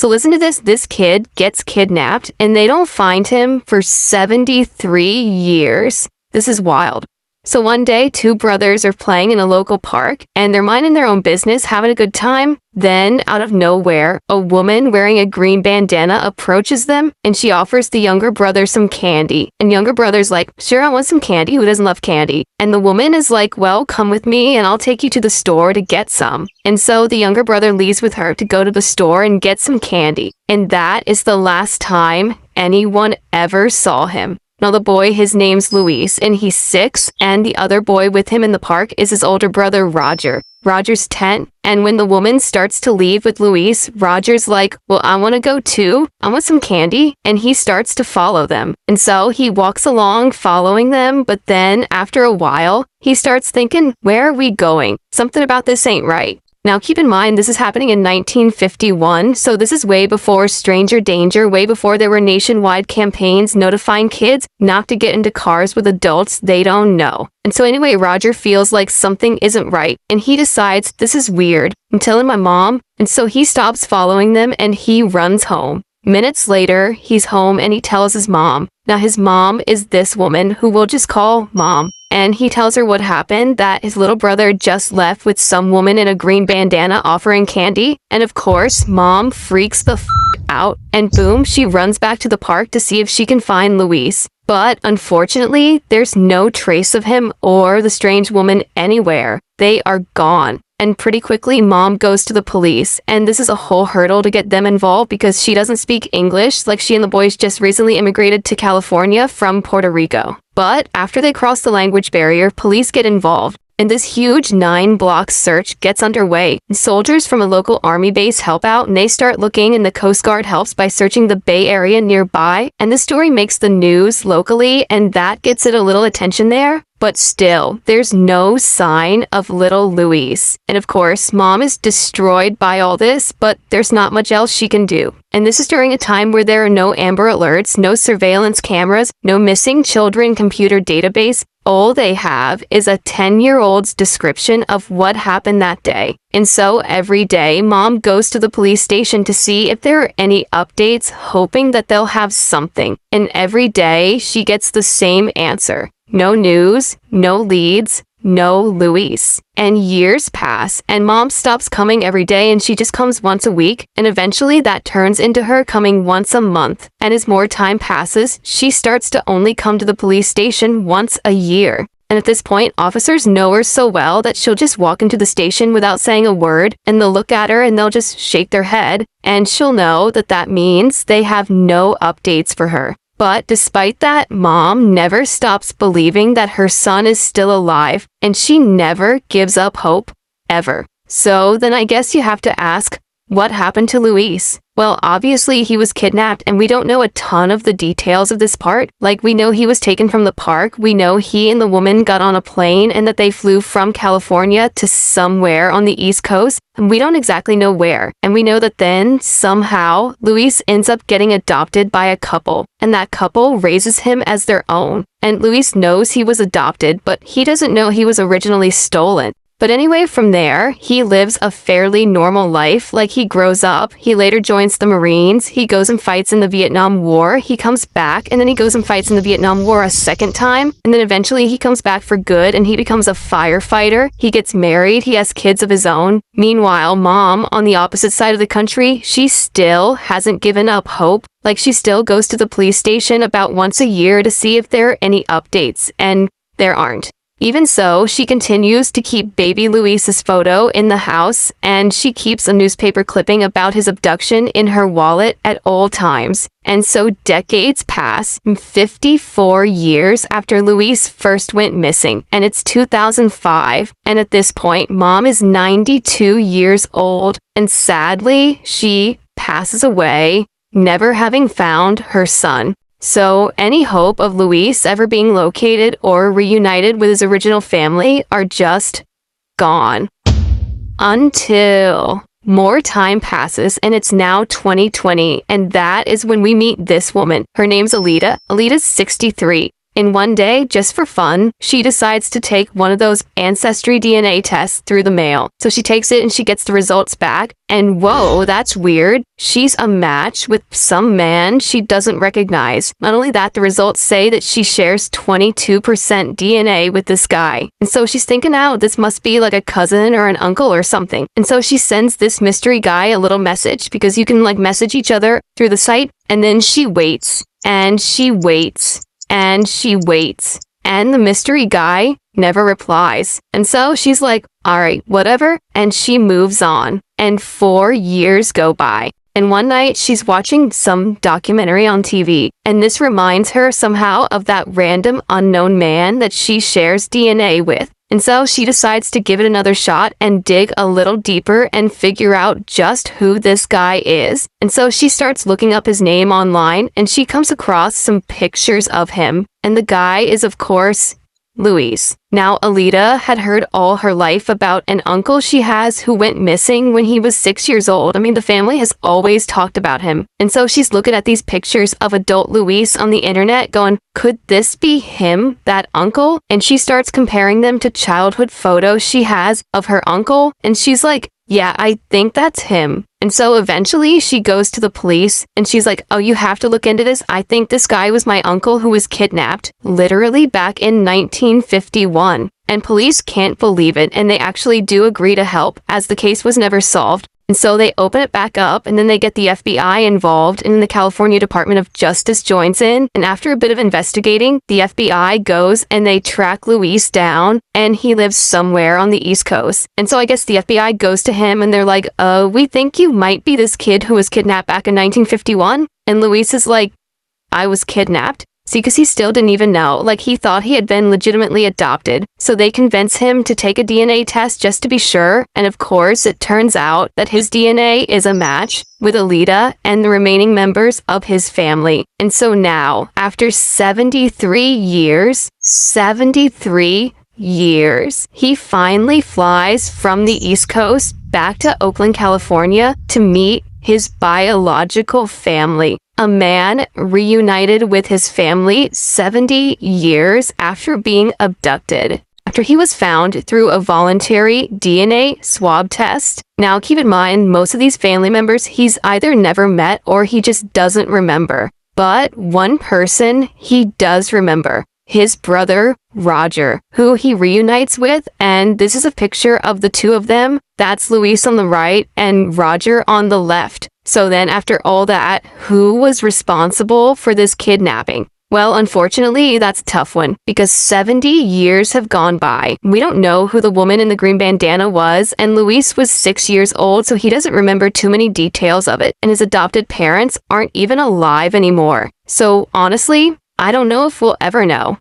So listen to this. This kid gets kidnapped and they don't find him for 73 years. This is wild. So one day, two brothers are playing in a local park and they're minding their own business, having a good time. Then, out of nowhere, a woman wearing a green bandana approaches them and she offers the younger brother some candy. And younger brother's like, sure, I want some candy. Who doesn't love candy? And the woman is like, well, come with me and I'll take you to the store to get some. And so the younger brother leaves with her to go to the store and get some candy. And that is the last time anyone ever saw him. Now the boy, his name's Luis, and he's 6, and the other boy with him in the park is his older brother, Roger. Roger's 10, and when the woman starts to leave with Luis, Roger's like, well, I want to go too. I want some candy, and he starts to follow them. And so he walks along following them, but then after a while, he starts thinking, where are we going? Something about this ain't right. Now, keep in mind, this is happening in 1951, so this is way before stranger danger, way before there were nationwide campaigns notifying kids not to get into cars with adults they don't know. And so anyway, Roger feels like something isn't right, and he decides, this is weird. I'm telling my mom, and so he stops following them and he runs home. Minutes later, he's home and he tells his mom. Now, his mom is this woman who we'll just call Mom. And he tells her what happened, that his little brother just left with some woman in a green bandana offering candy. And of course, Mom freaks the out and boom, she runs back to the park to see if she can find Luis. But unfortunately, there's no trace of him or the strange woman anywhere. They are gone. And pretty quickly, Mom goes to the police, and this is a whole hurdle to get them involved because she doesn't speak English, like she and the boys just recently immigrated to California from Puerto Rico. But after they cross the language barrier, police get involved, and this huge 9-block search gets underway. Soldiers from a local army base help out, and they start looking, and the Coast Guard helps by searching the Bay Area nearby, and this story makes the news locally, and that gets it a little attention there. But still, there's no sign of little Luis. And of course, Mom is destroyed by all this, but there's not much else she can do. And this is during a time where there are no Amber Alerts, no surveillance cameras, no missing children computer database. All they have is a 10-year-old's description of what happened that day. And so every day, Mom goes to the police station to see if there are any updates, hoping that they'll have something. And every day, she gets the same answer. No news, no leads, no Luis. And years pass, and Mom stops coming every day and she just comes once a week, and eventually that turns into her coming once a month. And as more time passes, she starts to only come to the police station once a year. And at this point, officers know her so well that she'll just walk into the station without saying a word, and they'll look at her and they'll just shake their head, and she'll know that that means they have no updates for her. But despite that, Mom never stops believing that her son is still alive, and she never gives up hope, ever. So then I guess you have to ask, what happened to Luis? Well, obviously he was kidnapped, and we don't know a ton of the details of this part. Like, we know he was taken from the park, we know he and the woman got on a plane, and that they flew from California to somewhere on the East Coast, and we don't exactly know where. And we know that then, somehow, Luis ends up getting adopted by a couple, and that couple raises him as their own. And Luis knows he was adopted, but he doesn't know he was originally stolen. But anyway, from there, he lives a fairly normal life. Like, he grows up, he later joins the Marines, he goes and fights in the Vietnam War, he comes back, and then he goes and fights in the Vietnam War a second time, and then eventually he comes back for good and he becomes a firefighter, he gets married, he has kids of his own. Meanwhile, Mom, on the opposite side of the country, she still hasn't given up hope. Like, she still goes to the police station about once a year to see if there are any updates, and there aren't. Even so, she continues to keep baby Luis's photo in the house, and she keeps a newspaper clipping about his abduction in her wallet at all times. And so decades pass, 54 years after Luis first went missing, and it's 2005. And at this point, Mom is 92 years old, and sadly, she passes away, never having found her son. So any hope of Luis ever being located or reunited with his original family are just gone. Until more time passes and it's now 2020, and that is when we meet this woman. Her name's Alita. Alita's 63. And one day, just for fun, she decides to take one of those ancestry DNA tests through the mail. So she takes it and she gets the results back. And whoa, that's weird. She's a match with some man she doesn't recognize. Not only that, the results say that she shares 22% DNA with this guy. And so she's thinking, oh, this must be like a cousin or an uncle or something. And so she sends this mystery guy a little message, because you can like message each other through the site. And then she waits and she waits and she waits. And the mystery guy never replies. And so she's like, all right, whatever. And she moves on. And 4 years go by. And one night she's watching some documentary on TV. And this reminds her somehow of that random unknown man that she shares DNA with. And so she decides to give it another shot and dig a little deeper and figure out just who this guy is. And so she starts looking up his name online, and she comes across some pictures of him. And the guy is, of course, Luis. Now, Alita had heard all her life about an uncle she has who went missing when he was 6 years old. I mean, the family has always talked about him. And so she's looking at these pictures of adult Luis on the internet going, could this be him, that uncle? And she starts comparing them to childhood photos she has of her uncle. And she's like, yeah, I think that's him. And so eventually she goes to the police and she's like, oh, you have to look into this. I think this guy was my uncle who was kidnapped literally back in 1951. And police can't believe it. And they actually do agree to help, as the case was never solved. And so they open it back up, and then they get the FBI involved, and the California Department of Justice joins in. And after a bit of investigating, the FBI goes and they track Luis down, and he lives somewhere on the East Coast. And so I guess the FBI goes to him and they're like, we think you might be this kid who was kidnapped back in 1951. And Luis is like, I was kidnapped? See, because he still didn't even know. Like, he thought he had been legitimately adopted. So they convince him to take a DNA test just to be sure. And of course, it turns out that his DNA is a match with Alita and the remaining members of his family. And so now, after 73 years, he finally flies from the East Coast back to Oakland, California to meet his biological family. A man reunited with his family 70 years after being abducted, after he was found through a voluntary DNA swab test. Now, keep in mind, most of these family members he's either never met or he just doesn't remember. But one person he does remember. His brother, Roger, who he reunites with, and this is a picture of the two of them. That's Luis on the right and Roger on the left. So then after all that, who was responsible for this kidnapping? Well, unfortunately, that's a tough one, because 70 years have gone by. We don't know who the woman in the green bandana was, and Luis was 6 years old, so he doesn't remember too many details of it, and his adopted parents aren't even alive anymore. So honestly, I don't know if we'll ever know.